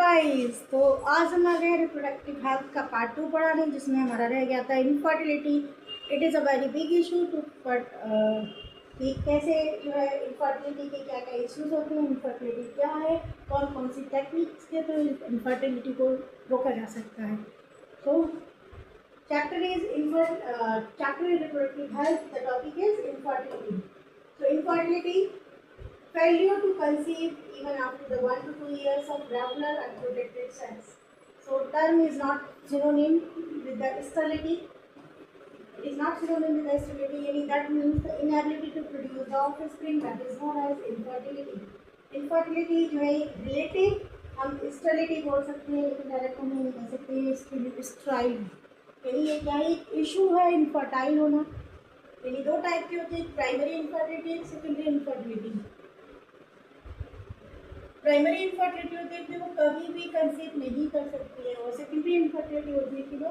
Guys, तो आज हम आ गए रिप्रोडक्टिव हेल्थ का पार्ट 2 पढ़ाने, जिसमें हमारा रह गया था infertility. It is a very big issue too but कि कैसे जो है इनफर्टिलिटी के क्या क्या इश्यूज होते हैं, इनफर्टिलिटी क्या है, कौन कौन सी टेक्निक्स के थ्रू इनफर्टिलिटी को रोका जा सकता है। तो chapter is reproductive health. The topic is infertility. So infertility, failure to conceive even after the 1 to 2 years of regular unprotected sex. So term is not synonym with the sterility. It is not synonym with the sterility. Yani that means the inability to produce the offspring, that is known as infertility. Infertility जो है relative हम sterility बोल सकते हैं, लेकिन direct हम नहीं कह सकते sterile। यानी ये क्या एक इशू है इनफर्टाइल होना। यानी दो टाइप की होती है, primary infertility, secondary infertility. Primary infertility होती है कि वो कभी भी कंसीव नहीं कर सकती है, और सेकेंडरी इनफर्टिलिटी होती है कि वो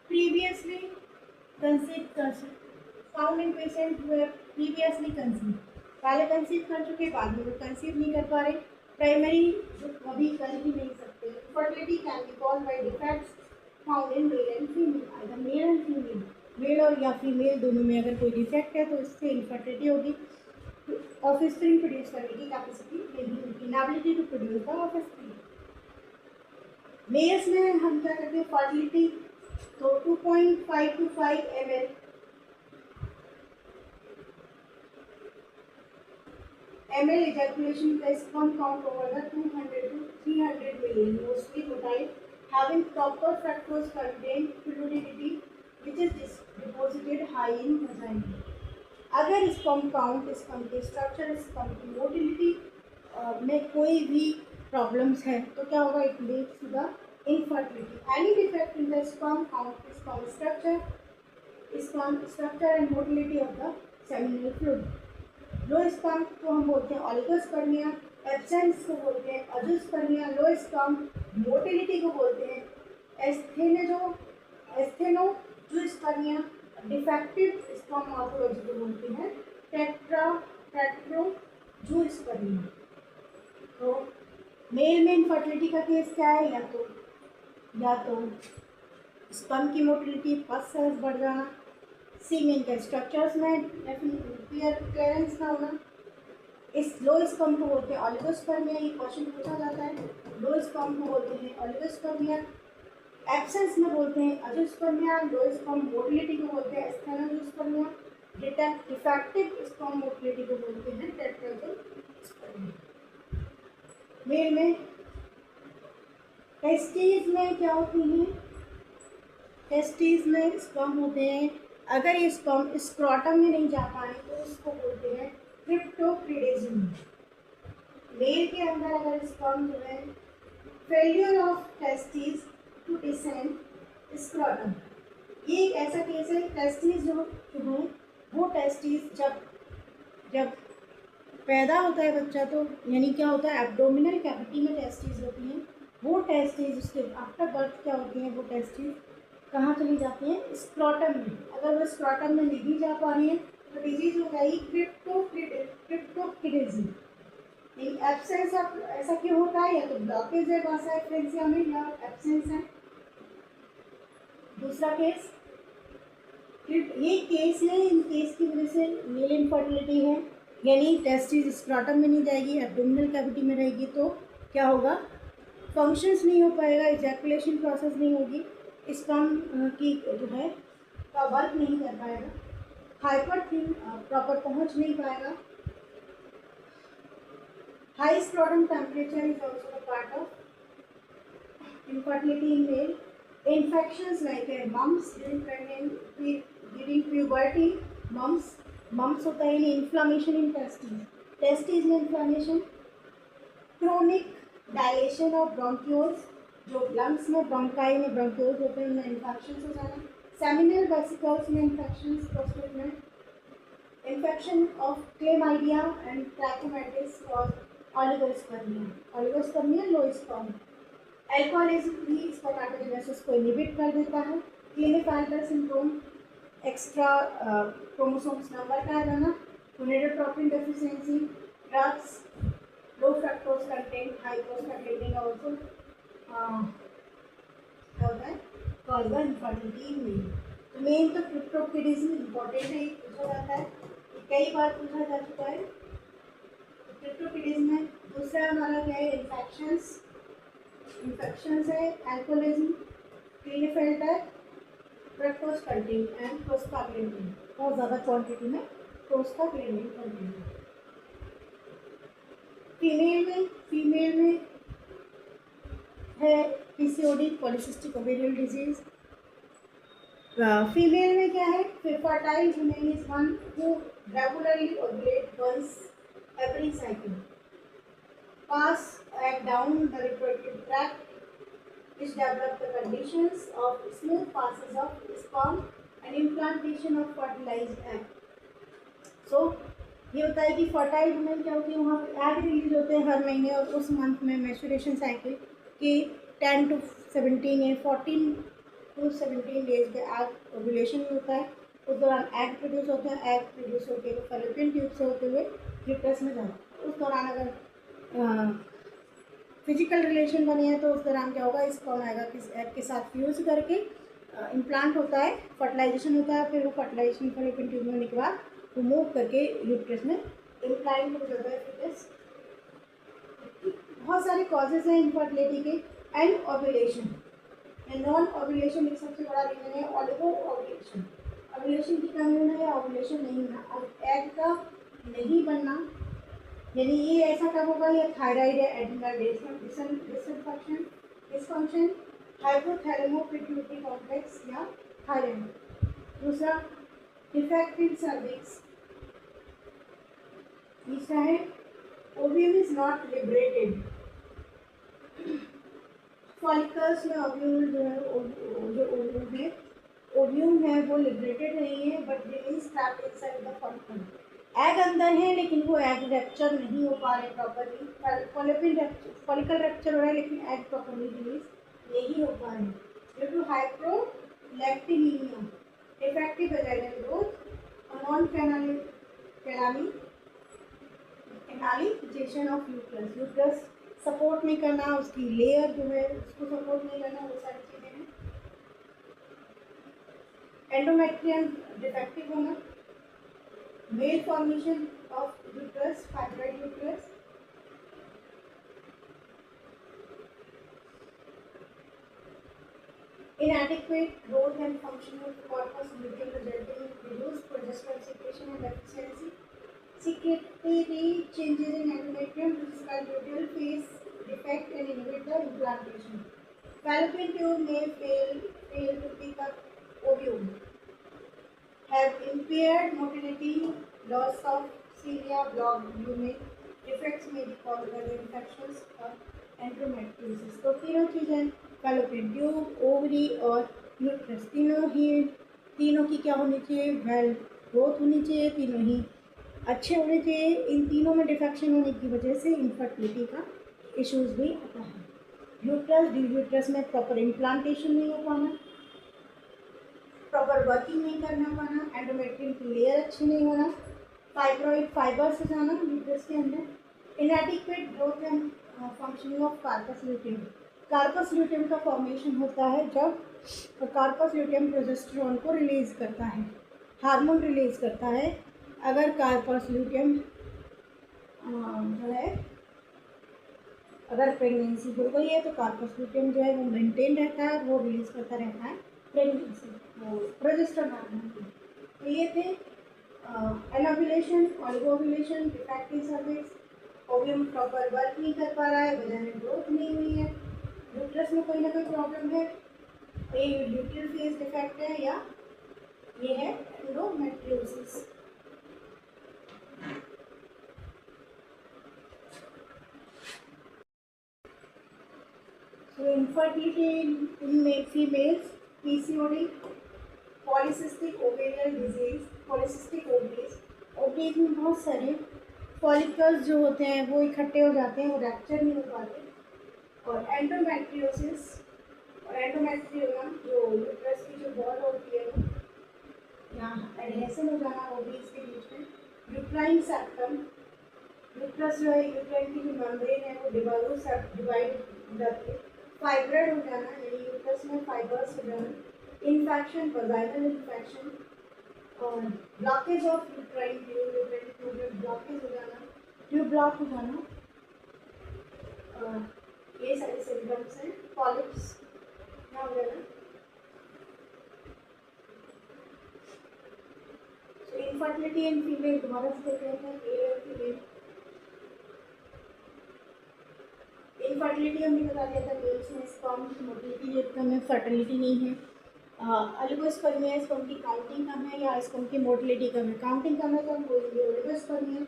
प्रीवियसली कंसीव कर फाउंड इन पेशेंट हुए प्रीवियसली कंसीव, पहले कंसीव कर चुके, बाद में वो कंसीव नहीं कर पा रहे। प्राइमरी जो कभी कर ही नहीं सकते। Infertility can be called by defects found in male and female, either male and female, male और या फीमेल दोनों में अगर कोई डिफेक्ट है तो इससे इनफर्टिलिटी होगी। ऑफस्प्रिंग प्रोड्यूस करने की कैपेसिटी नहीं होगी, inability to produce the offspring. Males में हम क्या करते हैं फर्टिलिटी, तो 2.5 to 5 ml ejaculation का sperm count over the 200 to 300 million, mostly motile, having proper fructose contained fluidity which is deposited high in vagina. अगर स्पर्म काउंट, स्पर्म के structure, sperm की मोटिलिटी में कोई भी प्रॉब्लम्स है तो क्या होगा, it leads to the infertility. Any defect in the sperm count, sperm structure and motility of the seminal fluid. Low sperm को हम बोलते हैं ओलिगोस्पर्मिया, एब्सेंस को बोलते हैं अजोस्पर्मिया, लो स्पर्म मोटिलिटी को बोलते हैं एस्थेनोजूस्पर्मिया, डिफेक्टिव स्पर्म मॉर्फोलॉजी को बोलते हैं टेट्रोजूस्पर्मिया। तो मेल में इनफर्टिलिटी का केस क्या है, या तो स्पर्म की मोटिलिटी पस सेल्स बढ़ जाना, सीमेन के स्ट्रक्चर्स में क्लियरेंस ना होना। इस लो स्पर्म को बोलते हैं ओलिगोस्पर्मिया, ये क्वेश्चन पूछा जाता है। लो स्पर्म को बोलते हैं ओलिगोस्पर्मिया, एब्सेंस में बोलते हैं अजोस्पर्मिया, लो स्पर्म मोटिलिटी को बोलते हैं एस्थेनोजूस्पर्मिया, डिफेक्टिव स्पर्म मोटिलिटी को बोलते हैं टेट्राजोस्पर्मिया। मेल में टेस्टिस में क्या होती हैं, टेस्टिस में स्पर्म होते हैं, अगर ये स्पर्म स्क्रोटम में नहीं जा पाए तो उसको बोलते हैं क्रिप्टोप्रिडेजियम। मेल के अंदर अगर स्पर्म जो है failure of testis to descend scrotum, ये एक ऐसा केस है। टेस्टिस जो है वो टेस्टिस जब पैदा होता है बच्चा, तो यानी क्या होता है, एब्डोमिनल कैविटी में टेस्टिस होती हैं। वो टेस्टिस उसके आफ्टर बर्थ क्या होती हैं, वो टेस्टिस कहाँ चली जाती हैं, स्क्रोटम में। अगर वो स्क्रोटम में नहीं जा पा रही है तो डिजीज हो जाएगी क्रिप्टोप्रिडेजियम। एब्सेंस ऑफ, ऐसा क्यों होता है, या तो ब्लॉकेज है वासा एफ्रेंसिया में, या एब्सेंस है। दूसरा केस, ये केस है, इन केस की वजह से मेल इनफर्टिलिटी है, यानी टेस्टिस स्क्रोटम में नहीं जाएगी, एब्डोमिनल कैविटी में रहेगी, तो क्या होगा, फंक्शंस नहीं हो पाएगा, इजैकुलेशन प्रोसेस नहीं होगी, स्पर्म की जो है का वर्क नहीं कर पाएगा, हाइपरथिन प्रॉपर पहुंच नहीं पाएगा। High scrotum temperature is also the part of infertility in male. Infections like mumps during puberty, mumps होता है, inflammation in testes में inflammation, chronic dilation of bronchioles, जो लंग्स में ब्रोंकाई में ब्रोंक्योल्स होते हैं, उनमें इन्फेक्शन हो जाना, सेमिनल वेसिकल्स में इन्फेक्शन, प्रोस्टेट में infection of chlamydia and trachomatis और ओलिगोस्पर्मिया लो स्पर्म। एल्कोहलिज्म भी स्पर्मेटोजेनेसिस को इनहिबिट कर देता है। क्लिनेफेल्टर सिंड्रोम, एक्स्ट्रा क्रोमोसोम्स नंबर का आ जाना, gonadotropin deficiency, drugs, low fructose content, high fructose containing also क्या होता है कॉजल इनफर्टिलिटी में। तो मेन तो क्रिप्टोक्रिटिज्म इम्पोर्टेंट है, ये पूछा जाता है, ये कई बार पूछा जा चुका है। क्रिप्टोक्रिटिज्म में दूसरा हमारा क्या है, इन्फेक्शंस है, alcoholism, Klinefelter, fructose content and prostaglandin, बहुत ज़्यादा क्वांटिटी में प्रोस्टाग्लैंडिन कंटेंट। फीमेल में है PCOD, polycystic ovarian disease. Female में क्या है, fertile women is one who regularly ovulate once every cycle, pass down the reproductive tract, which develop the conditions of smooth passes of sperm and implantation of fertilized egg. So ये होता है कि fertile women क्या होती है, वहाँ पे egg release होते हैं हर महीने, और उस मंथ में मेंस्ट्रुएशन साइकिल के 10 to 17 या 14 to 17 डेज के एग ओव्यूलेशन होता है। उस दौरान एग प्रोड्यूस होते हैं, एग प्रोड्यूस होकर वो फैलोपियन ट्यूब से होते हुए यूट्रस में जाते हैं। उस दौरान अगर फिजिकल रिलेशन बने हैं तो उस दौरान क्या होगा, स्पर्म आएगा किस एग के साथ फ्यूज करके इम्प्लांट होता है, फर्टिलाइजेशन होता है, फिर वो फर्टिलाइजेशन फैलोपियन ट्यूब में होने के बाद वो मूव करके यूट्रस में इम्प्लांट हो जाता है फिटस। बहुत सारे कॉजेज हैं इनफर्टिलिटी के। एंड ओव्यूलेशन या नॉन ओव्यूलेशन एक सबसे बड़ा रीजन है, ऑलिगो ओव्यूलेशन, ओव्यूलेशन की कमी होना या ओव्यूलेशन नहीं होना। अब एग का नहीं बनना, यानी ये ऐसा कब होगा, या थायराइड या एड्रिनल डिसफंक्शन, हाइपोथैलेमो पिट्यूटरी कॉम्प्लेक्स या थायराइड। दूसरा डिफेक्टिव सर्विक्स, तीसरा है ovum is not liberated, follicles में ओव्यूल जो है ओव्यूम है वो लिबरेटेड नहीं है, but remains trapped inside the follicle. Egg अंदर है लेकिन वो एग रैप्चर नहीं हो पा रहे प्रॉपरली, फॉलिकल रैप्चर हो रहा है लेकिन एग प्रॉपरली रिलीज नहीं हो पा रहे due to hyperprolactinemia, defective vaginal growth और non canalization of uterus, uterus support नहीं करना, उसकी लेयर जो है उसको सपोर्ट नहीं करना, वो सारी चीज़ें हैं। एंडोमेट्रियम डिफेक्टिव होना, malformation of uterus, fibroid uterus, inadequate growth and function of corpus luteum resulting in reduced progesterone secretion and deficiency, secretory changes in endometrium which is called luteal phase defect and inhibit the implantation. Fallopian tube may fail to pick up ovum, have impaired motility, loss of cilia, blocked lumen, defects may be caused by the infections or endometriosis. तो तीनों चीज़ें fallopian tube, ovary और uterus, तीनों की क्या होनी चाहिए, well growth होनी चाहिए, तीनों ही अच्छे होने चाहिए। इन तीनों में डिफेक्शन होने की वजह से इनफर्टिलिटी का इश्यूज भी आता है। यूट्रस में प्रॉपर इम्प्लांटेशन नहीं हो पाना, प्रॉपर वर्किंग नहीं करना पाना, एंडोमेट्रियम की लेयर अच्छी नहीं होना, फाइब्रॉइड फाइबर्स हो जाना यूट्रस के अंदर, inadequate growth and functioning of corpus luteum. Corpus luteum का फॉर्मेशन होता है जब कार्पस ल्यूटियम प्रोजेस्टेरोन को रिलीज करता है, हार्मोन रिलीज करता है। अगर कार्पस ल्यूटियम जो है, अगर प्रेगनेंसी हो गई है तो कार्पस ल्यूटियम जो है वो मेंटेन रहता है, वो रिलीज करता रहता है प्रेगनेंसी, वो प्रोजेस्टेरोन हार्मोन। तो ये थे anovulation, oligovulation, defective cervix, ovum proper work नहीं कर पा रहा है, वजाइनल ग्रोथ नहीं हुई है, यूट्रस में कोई ना कोई प्रॉब्लम है, ये ल्यूटियल फेज डिफेक्ट है या ये है endometriosis. So infertility in females, PCOD, polycystic ovarian disease, polycystic ovaries, ovaries में बहुत सारे फॉलिकल्स जो होते हैं वो इकट्ठे हो जाते हैं, वो रैप्चर नहीं हो पाते, और एंडोमेट्रियोसिस और एंडोमेट्रियोमा जो यूट्रस की जो बॉल होती है वो यहाँ एडहेशन हो जाना ओवरीज के बीच में, यूट्राइन सेप्टम, यूट्रस जो है यूट्राइन की जो मेम्ब्रेन है वो डिवाइड हो जाती है, फाइब्रॉइड हो जाना, यानी यूट्रस में फाइबर्स हो जाना, इन्फेक्शन, वजाइनल इन्फेक्शन, और ब्लॉकेज ऑफ यूट्राइन ट्यूब में ब्लॉकेज हो जाना, ट्यूब ब्लॉक हो जाना, ये सारे सिम्टम्स हैं। पॉलिप्स हो जाना। इनफर्टिलिटी इन फीमेल, दोबारा से देख रहे हैं, मेल और फीमेल। इनफर्टिलिटी हमने बता दिया था, मेल्स में स्पर्म की मोटिलिटी रेट कम है, फर्टिलिटी नहीं है। ओलिगोस्पर्मिया, स्पर्म की काउंटिंग कम है या स्पर्म की मोटिलिटी कम है। काउंटिंग कम है तो हम बोलेंगे ओलिगोस्पर्मिया,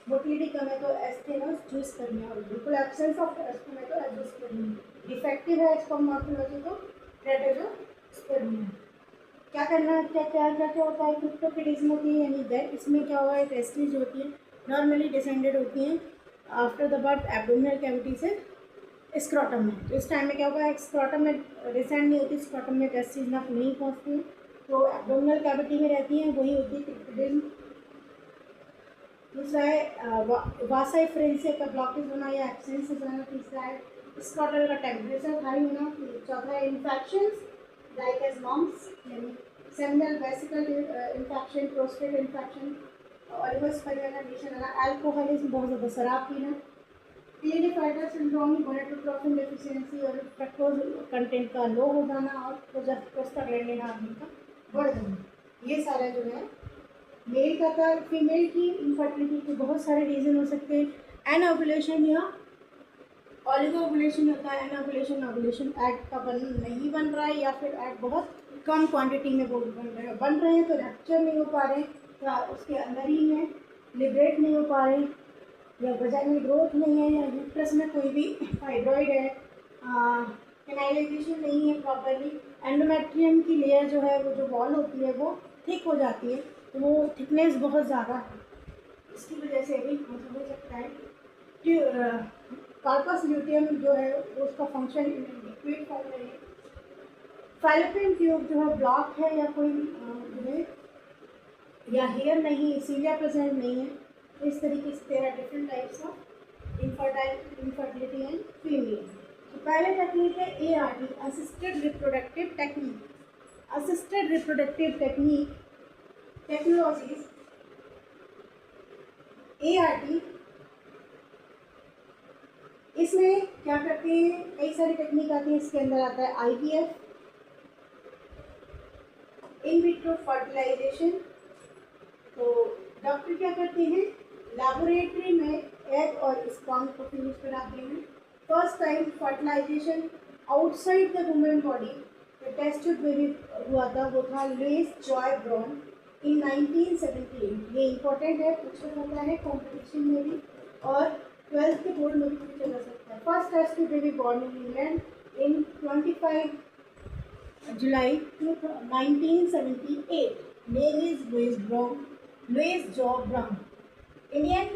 मोटिलिटी कम है तो एस्थेनोस जूस्पर्मिया होगी। बिल्कुल एब्सेंस ऑफ एस्पर्म है तो एंजियोस्पर्मिया, डिफेक्टिव है स्पर्म मॉर्फोलॉजी तो टेट्राजोस्पर्मिया। क्या करना है, क्या क्या क्या क्या होता है, क्रिप्टोक्रिटिज्म होती है, यानी दैट इसमें क्या हुआ है, टेस्टिस जो होती है नॉर्मली डिसेंडेड होती हैं after the birth abdominal cavity से स्क्रॉटम में। तो इस टाइम में क्या होगा, स्क्रॉटम में डिसेंड नहीं होती, स्क्रॉटम में टेस्टिस ना नहीं पहुँचती हैं, तो एब्डोमिनल कैविटी में रहती हैं, वही होती है क्रिप्टोक्रिटिज्म। दूसरा है वासाई फ्रेंसे का ब्लॉकेज होना या एब्सेंस हो जाना। तीसरा है स्क्रॉटल का टेम्परेचर हाई होना। चौथा है इन्फेक्शन लाइक एज मम्स, यानी seminal vesicle infection, prostate infection, oligospermia condition है ना, अल्कोहलिज्म, बहुत ज़्यादा शराब पीना, क्लिनिफाइडर सिंड्रोम, गोनेडोट्रोपिन डेफिशिएंसी और फ्रक्टोज कंटेंट का लो हो जाना, और प्रोस्टाग्लैंडिन हार्मोन का बढ़ जाना। ये सारा जो है मेल का था। फीमेल की इनफर्टिलिटी के बहुत सारे रीज़न हो सकते हैं। एनओवुलेशन या ऑलिगोवुलेशन होता है। एनओवुलेशन, ओवुलेशन एग का नहीं बन रहा है, या फिर एग बहुत कम क्वांटिटी में बन रहे हैं तो रैप्चर नहीं हो पा रहे, या उसके अंदर ही है, लिबरेट नहीं हो पा रहे, या वजाइनल ग्रोथ नहीं है, या यूट्रस में कोई भी फाइब्रॉइड है, कैनालाइजेशन नहीं है प्रॉपरली, एंडोमेट्रियम की लेयर जो है, वो जो वॉल होती है वो थिक हो जाती है, तो वो थिकनेस बहुत ज़्यादा है, इसकी वजह से भी हो सकता है कि कार्पस ल्यूटियम जो है उसका फंक्शन लिक्विड फॉर्म में है। फैलोपियन ट्यूब जो है ब्लॉक है, या कोई जो है या हेयर नहीं, सीलिया प्रेजेंट नहीं है। इस तरीके से तेरह different types of infertility and female. तो पहले टेक्निक है ART, assisted reproductive technique. Assisted reproductive technique technologies ART, इसमें क्या करते हैं, कई सारी टेक्निक आती है। इसके अंदर आता है IVF, इन विट्रो फर्टिलाइजेशन। तो डॉक्टर क्या करते हैं, लैबोरेटरी में एग और स्पर्म को फिनिश कराते हैं। First time fertilization outside the women body test tube baby हुआ था, वो था लुइस जॉय ब्राउन इन 1978। ये इंपॉर्टेंट है, पूछा जाता है कॉम्पिटिशन में भी, और 12th के बोर्ड में भी पूछा जा सकता है। First test tube baby born in England in 25 July 1978। Name is Louise Brown, Louise Joy Brown. Indian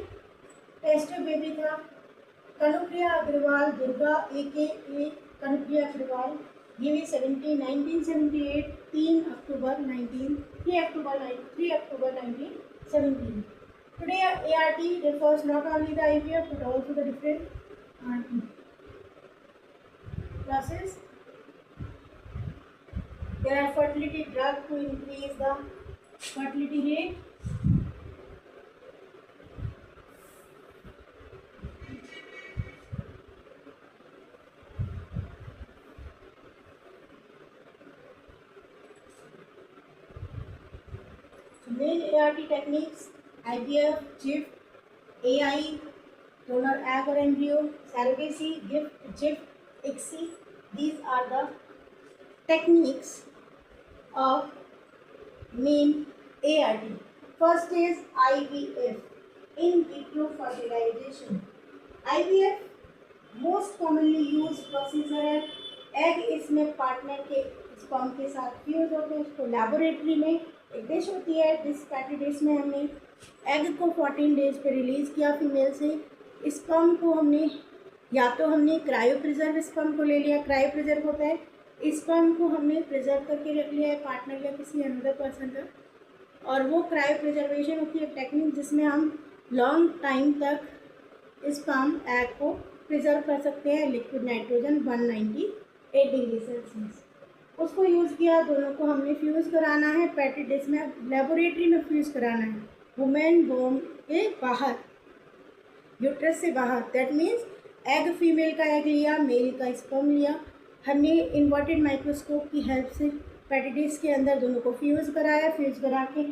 test tube baby था कनुप्रिया अग्रवाल, दुर्गा AKA कनुप्रिया अग्रवाल, गिवी 1978, 3 October 1917। Today ART refers not only the IVF but also the different classes. There are fertility drugs to increase the fertility rate. Main ART techniques: IVF, GIFT, AI, donor egg or embryo, surrogacy, GIFT, GIFT, ICSI. These are the techniques of main ART. First is IVF, in vitro fertilization. IVF most commonly used procedure है। Egg इसमें partner के sperm के साथ fuse होते हैं। तो laboratory में एक डिश होती है, डिश पैटी डिश में हमने एग को 14 डेज पे रिलीज़ किया फीमेल से। स्पर्म को हमने या तो हमने क्रायो प्रिजर्व स्पर्म को ले लिया, क्रायो प्रिजर्व होता है, स्पर्म को हमने प्रिजर्व करके रख लिया है पार्टनर या किसी अनदर पर्सन का, और वो क्रायो प्रिजर्वेशन होती है टेक्निक जिसमें हम लॉन्ग टाइम तक स्पर्म एग को प्रिजर्व कर सकते हैं लिक्विड नाइट्रोजन 198 डिग्री सेल्सियस। उसको यूज़ किया, दोनों को हमने फ्यूज़ कराना है पेटी डिश में, लेबोरेटरी में फ्यूज़ कराना है वुमेन वोम के बाहर, यूट्रस से बाहर। दैट मीन्स एग फीमेल का एग लिया, मेल का स्पर्म लिया, हमने इन्वर्टेड माइक्रोस्कोप की हेल्प से पेटी डिश के अंदर दोनों को फ्यूज़ कराया। फ्यूज़ करा के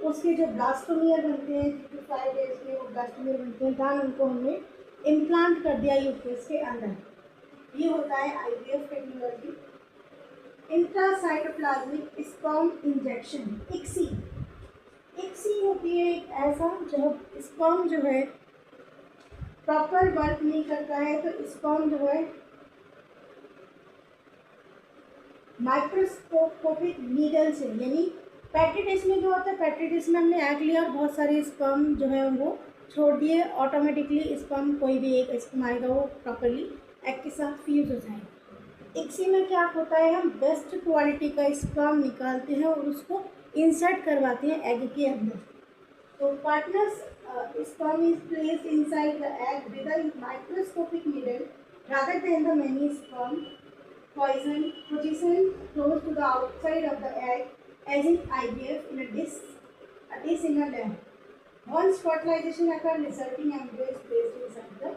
उसके जो ब्लास्टोमियर बनते हैं 5 डेज में, वो ब्लास्टोमियर बनते हैं, दान उनको हमने इम्प्लांट कर दिया यूट्रस के अंदर। ये होता है IVF technology. Intracytoplasmic sperm injection, ICSI. ICSI होती है एक ऐसा जब स्पर्म जो है प्रॉपर वर्क नहीं करता है, तो स्पर्म जो है माइक्रोस्कोपिक नीडल से, यानी पेटी डिश में जो होता है, पेटी डिश में हमने एग लिया और बहुत सारे स्पर्म जो है वो छोड़ दिए, ऑटोमेटिकली स्पर्म कोई भी एक स्पर्म आएगा वो प्रॉपरली एग के साथ फ्यूज हो जाएगा। इक्सी में क्या होता है, हम बेस्ट क्वालिटी का स्पर्म निकालते हैं और उसको इंसर्ट करवाते हैं एग के अंदर। तो partners sperm is placed inside the egg with a microscopic needle rather than the many sperm position close to the outside of the egg, as in IVF in a dish in a lab. Once fertilization occurs, resulting embryo is placed inside the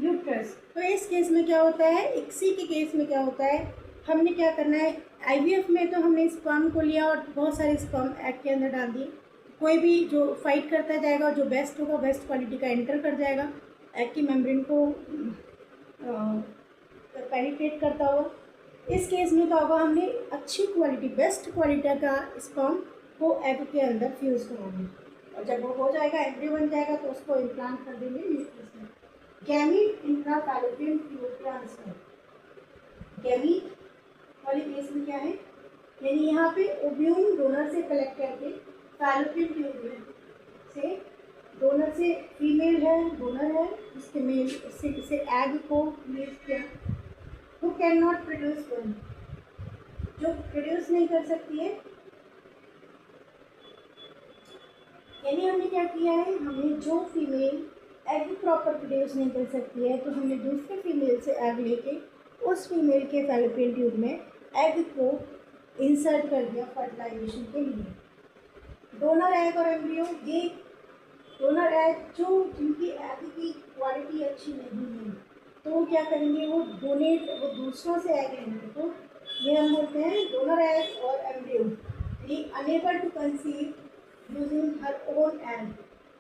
uterus. तो इस case में क्या होता है, ICSI के case में क्या होता है, हमने क्या करना है, IVF में तो हमने स्पर्म को लिया और बहुत सारे स्पर्म एग के अंदर डाल दिए। कोई भी जो फाइट करता जाएगा, जो बेस्ट होगा, बेस्ट क्वालिटी का एंटर कर जाएगा, एग की मेम्ब्रेन को पेनिट्रेट करता होगा। इस केस में क्या होगा, हमने अच्छी क्वालिटी, बेस्ट क्वालिटी का स्पर्म को एग के अंदर फ्यूज़ कराएंगे और जब वो हो जाएगा, एम्ब्रियो बन जाएगा, तो उसको इम्प्लांट कर देंगे यूट्रस में। Gamete intrafallopian tube transfer. Gamete वाले केस में क्या है, यानी यहाँ पे ओव्यूम डोनर से कलेक्ट करके फैलोपियन ट्यूब में से, डोनर से फीमेल है, डोनर है, इसके मेल से एग को रिलीज किया। Who can not produce one, जो प्रोड्यूस नहीं कर सकती है, यानी हमने क्या किया है, हमने जो फीमेल एग प्रॉपर प्रोड्यूस नहीं कर सकती है, तो हमने दूसरे फीमेल से एग लेके उस फीमेल के फैलोपियन ट्यूब में एग को इंसर्ट कर दिया फर्टिलाइजेशन के लिए। डोनर एग और एम्ब्रियो, ये डोनर एग जो जिनकी एग की क्वालिटी अच्छी नहीं है, तो वो क्या करेंगे, वो डोनेट, वो दूसरों से एग लेंगे, तो ये हम बोलते हैं डोनर एग और एम्ब्रियो। ये enable to conceive using her own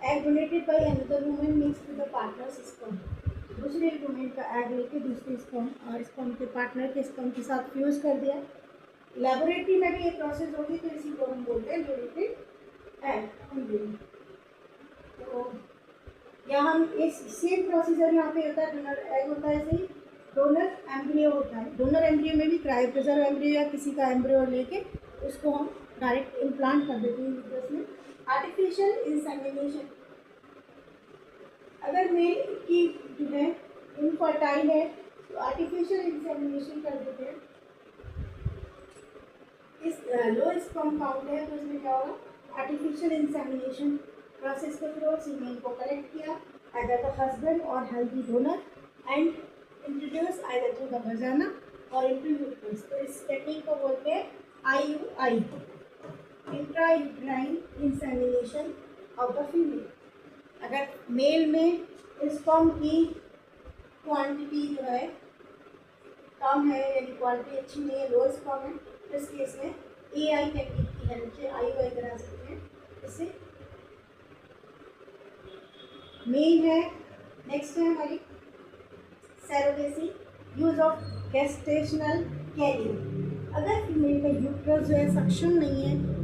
egg donated by another woman mixed with the partner's sperm. दूसरे वुमेन का एग लेके दूसरे स्पर्म और स्पर्म के पार्टनर के स्पर्म के साथ फ्यूज़ कर दिया। लेबोरेटरी में भी ये प्रोसेस होगी, तो इसी को हम बोलते हैं डोनेटेड एग। तो यहाँ हम इस सेम प्रोसीजर यहाँ पे होता है, डोनर एग होता है, ऐसे ही डोनर एम्ब्रियो होता है। डोनर एम्ब्रियो में भी क्रायोप्रिजर्व एम्ब्रियो या किसी का एम्ब्रियो लेके उसको हम डायरेक्ट इम्प्लांट कर देते हैं यूट्रस में। आर्टिफिशियल इंसेमिनेशन, अगर मेल की जो है इनफर्टाइल है, तो आर्टिफिशियल इंसेमिनेशन कर देते हैं। इस लो स्पर्म काउंट है, तो इसमें क्या होगा, आर्टिफिशियल इंसेमिनेशन प्रोसेस के थ्रू सीमेन को कलेक्ट किया either the husband or healthy donor and introduce either through the vagina or into uterus। तो इस टेक्निक को बोलते हैं IUI, intrauterine insemination of the female. अगर मेल में स्पर्म की क्वांटिटी जो है कम है, यानी क्वालिटी अच्छी नहीं है, लो स्पर्म है, तो इस केस में AI टेक्निक की हेल्प से IUI करा सकते हैं। इससे मेन है। नेक्स्ट है हमारी surrogacy, use of gestational carrier. अगर फीमेल का यूट्रस जो है सक्षम नहीं है,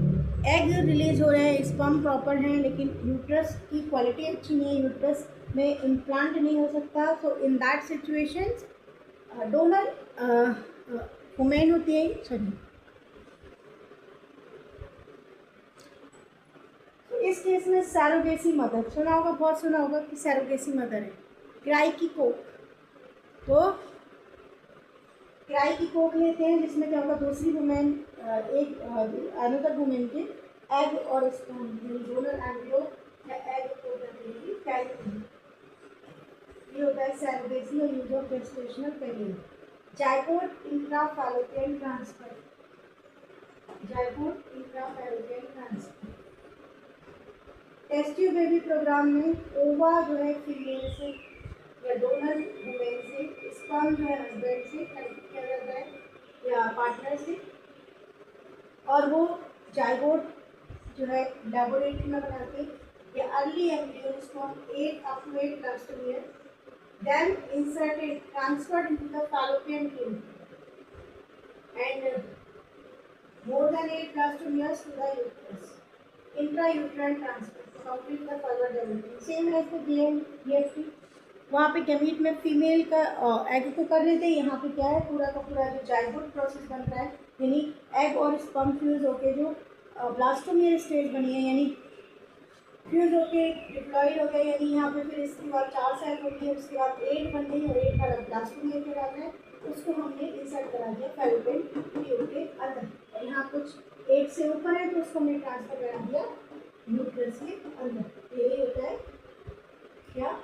एग रिलीज हो रहे हैं, स्पर्म प्रॉपर हैं, लेकिन यूट्रस की क्वालिटी अच्छी नहीं है, यूट्रस में इम्प्लांट नहीं हो सकता, तो in that situations donor women होती है, सॉरी, इस केस में सैरोगेसी मदर, सुना होगा, बहुत सुना होगा कि सैरोगेसी मदर है। क्राई की कोक, तो क्राई की कोक लेते हैं, जिसमें क्या होगा, दूसरी वुमेन एक अनदर वुमेन के एग और स्पर्म, डोनर एम्ब्रियो या एग को कैरी करेगी। ये होता है सेरेब्रेसियल use of gestational period. Zygote intrafallopian transfer, zygote intrafallopian transfer. Test tube baby program में ओवा जो है फीमेल से या डोनर वुमेन से, स्पर्म जो है हस्बैंड से कनेक्ट किया जाता है या पार्टनर से, और वो जाइगोट जो है लेबोरेटरी में बनाते या early embryos from 8 up to 8 plastron year, then inserted, transferred into the fallopian tube and more than 8 plastron years to the uterus. Intrauterine transfer to complete the further development. Same as the GFT. वहाँ पे gamete में female का egg को कर लेते हैं, यहाँ पे क्या है पूरा का पूरा जो जाइगोट प्रोसेस बन रहा है, यानी एग और स्पर्म फ्यूज होके जो ब्लास्टोमियर स्टेज बनी है, यानी फ्यूज होके डिप्लॉइड हो गया, यानी यहाँ पे फिर इसके बाद 4 सेल होती है, उसके बाद 8 बन गई और 8 का ब्लास्टोमियर के रहता है, उसको हमने इंसर्ट करा दिया फैलोपियन ट्यूब के अंदर, और यहाँ कुछ 8 से ऊपर है तो उसको हमने ट्रांसफर करा दिया यूट्रस के अंदर। यही होता है क्या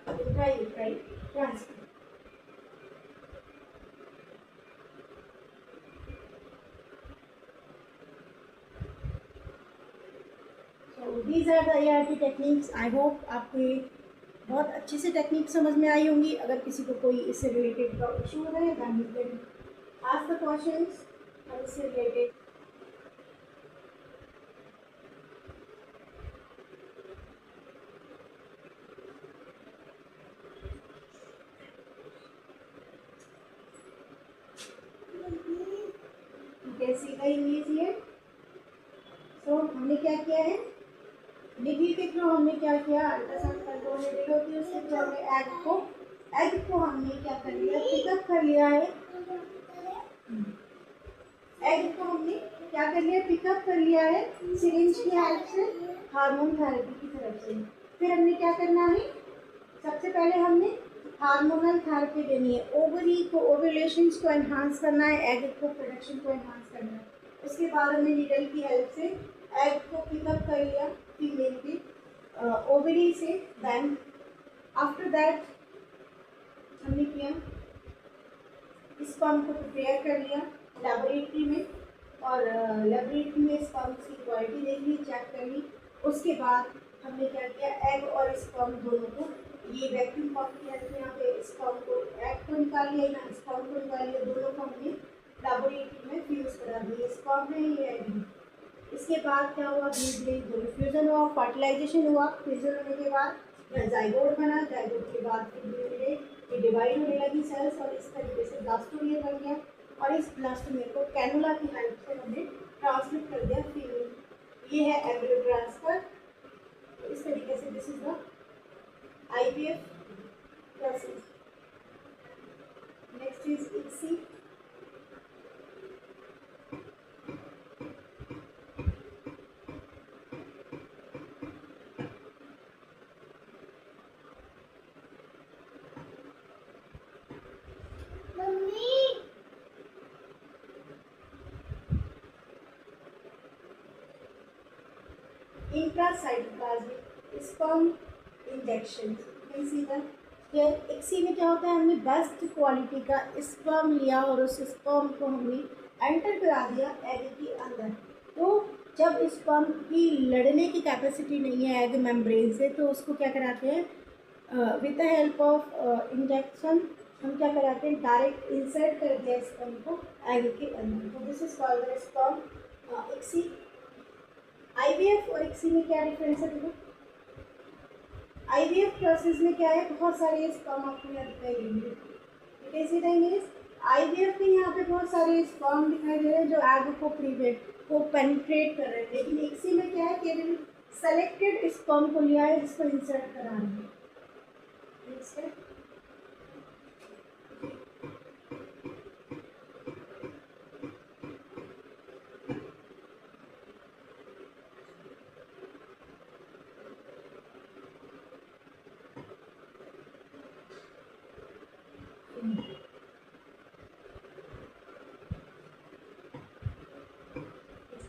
intrauterine transfer. These are the ART techniques. I hope आपको ये बहुत अच्छे से टेक्निक समझ में आई होंगी। अगर किसी को कोई इससे रिलेटेड इशू हो रहा है then you can ask the questions और इससे रिलेटेड। सी का इमेज है। तो हमने क्या किया है, डिग्री के थ्रू हमने क्या किया, अल्ट्रासाउंड कंट्रोल डिग्री होती है, उसके थ्रू हमने एग को हमने क्या कर लिया, पिकअप कर लिया है। एग को हमने क्या कर लिया, पिकअप कर लिया है सिरिंज की हेल्प से, हार्मोन थेरेपी की तरफ से। फिर हमने क्या करना है, सबसे पहले हमने हार्मोनल थेरेपी देनी है, ओवरी को ओव्यूलेशंस को एनहांस करना है, एग को प्रोडक्शन को एनहांस करना है। उसके बाद हमने नीडल की हेल्प से एग को पिकअप कर लिया फीमेल की ओवरी से। देन आफ्टर दैट हमने किया स्पर्म को प्रिपेयर कर लिया लेबोरेटरी में, और लेबोरेटरी में स्पर्म की क्वालिटी देख ली, चेक कर ली। उसके बाद हमने क्या किया, एग और स्पर्म दोनों को, ये वैक्यूम पंप की हेल्प से यहाँ पे स्पर्म को, एग को निकाल लिया, यहाँ स्पर्म को निकाल लिया, दोनों को हमने लेबोरेटरी में फ्यूज करा दिया, स्पर्म में ये एग में। इसके बाद क्या हुआ, धीरे धीरे दोनों फ्यूजन हुआ, फर्टिलाइजेशन हुआ, फ्यूजन होने के बाद जाइगोट बना, जाइगोट के बाद फिर धीरे धीरे ये डिवाइड होने लगी सेल्स, और इस तरीके से ब्लास्टोमियर बन गया, और इस ब्लास्टोमियर को कैनुला की हेल्प से हमने ट्रांसमिट कर दिया फीमेल। ये है एम्ब्रियो ट्रांसफर। तो इस तरीके से this is the IVF process. Next is ICSI. Intracytoplasmic sperm injections. You can see that here. ICSI में क्या होता है, हमने बेस्ट क्वालिटी का स्पर्म लिया और उस स्पर्म को हमने एंटर करा दिया एग के अंदर। तो जब स्पर्म की लड़ने की कैपेसिटी नहीं है एग मेम्ब्रेन से, तो उसको क्या कराते हैं, with the help of injection हम क्या कराते हैं, डायरेक्ट इंसर्ट कर दिया स्पर्म को एग के अंदर। तो this is called the sperm ICSI। IVF और ICSI में क्या डिफरेंस है देखो। IVF प्रोसेस में क्या है, बहुत सारे स्पर्म आपको यहाँ दिखाई देंगे, कैसी इमेज। IVF में यहाँ पे बहुत सारे स्पर्म दिखाई दे रहे हैं जो एग को पेनिट्रेट कर रहे हैं, लेकिन ICSI में क्या है, केवल सेलेक्टेड स्पर्म को लिया है जिसको इंसर्ट करा रहे हैं। नेक्स्ट है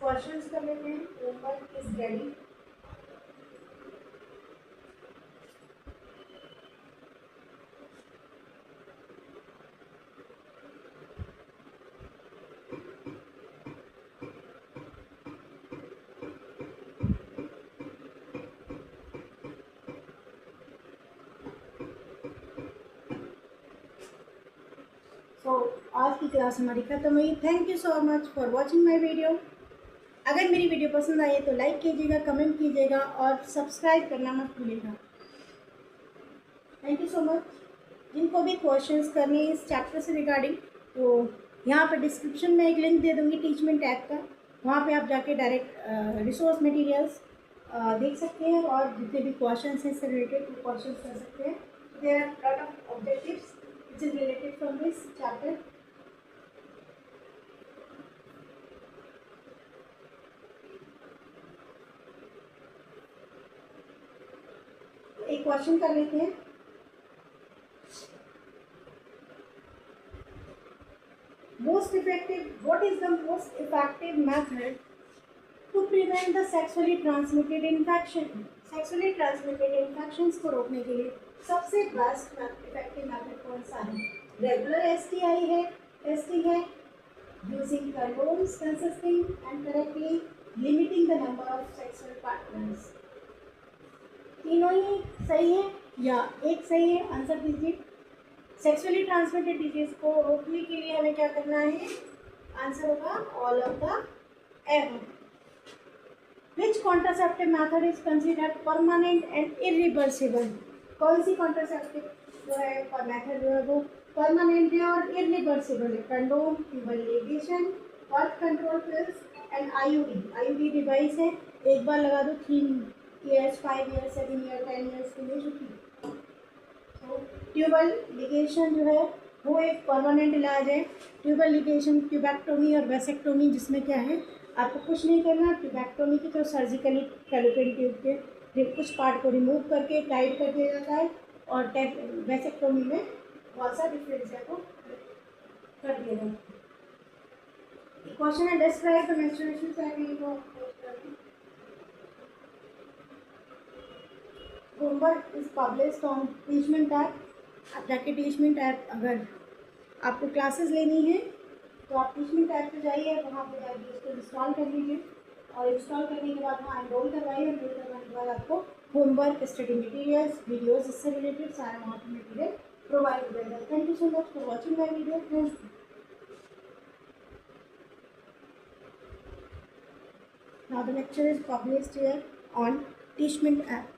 क्वेश्चंस कर लेते हैं। Homework is ready. तो आज की क्लास हमारी ख़त्म हुई। Thank you so much for watching my video. अगर मेरी वीडियो पसंद आई है तो लाइक कीजिएगा, कमेंट कीजिएगा और सब्सक्राइब करना मत भूलिएगा। Thank you so much. जिनको भी क्वेश्चंस करने इस चैप्टर से रिगार्डिंग, तो यहाँ पर डिस्क्रिप्शन में एक लिंक दे दूँगी टीचमेंट ऐप का, वहाँ पे आप जाके डायरेक्ट रिसोर्स मटेरियल्स देख सकते हैं और जितने भी क्वेश्चंस हैं इससे रिलेटेड वो क्वेश्चंस कर सकते हैं। There are lot of objectives which is related from this chapter. एक क्वेश्चन कर लेते हैं। What is the most effective method to prevent the sexually transmitted infection? Sexually transmitted infections को रोकने के लिए सबसे बेस्ट इफेक्टिव मेथड कौन सा है? रेगुलर STI है, टेस्टिंग है, using condoms consisting and correctly limiting the number of sexual partners. तीनों ही सही है या एक सही है? आंसर दीजिए। सेक्सुअली ट्रांसमिटेड डिजीज को रोकने के लिए हमें क्या करना है? आंसर होगा all of the above. Which contraceptive method is considered permanent and irreversible? कौन सी कॉन्ट्रासेप्टिव जो है मेथड जो है वो परमानेंट है और इरिवर्सिबल है? Condom, tubal ligation, birth control pills and IUD device है। एक बार लगा दो 3 ईयर्स, 5 ईयर्स, 7 ईयर, 10 ईयर्स के लिए जो ट्यूबल लिगेशन जो है वो एक परमानेंट इलाज है। ट्यूबल लिगेशन, ट्यूबैक्टोमी और वेसेक्टोमी, जिसमें क्या है आपको कुछ नहीं करना। ट्यूबैक्टोमी की तो सर्जिकली फैलोपियन ट्यूब के कुछ पार्ट को रिमूव करके टाइट कर दिया जाता है और वेसेक्टोमी में बहुत सा डिफरेंस को कर दिया जाता है। क्वेश्चन है describe the menstruation cycle. Homework is published on Teachmint app. आप जाके टीचमेंट ऐप, अगर आपको क्लासेस लेनी है तो आप टीचमेंट ऐप पे जाइए, वहाँ पे जाके उसको इंस्टॉल कर लीजिए और इंस्टॉल करने के बाद वहाँ एनरोल करवाइए। एनरोल करवाने के बाद आपको होमवर्क, स्टडी मटेरियल्स, वीडियोस इससे रिलेटेड सारा वहाँ पर मटेरियल प्रोवाइड हो जाएगा। Thank you so much for watching my video. Thank you. Now the lecture is published here on Teachment app.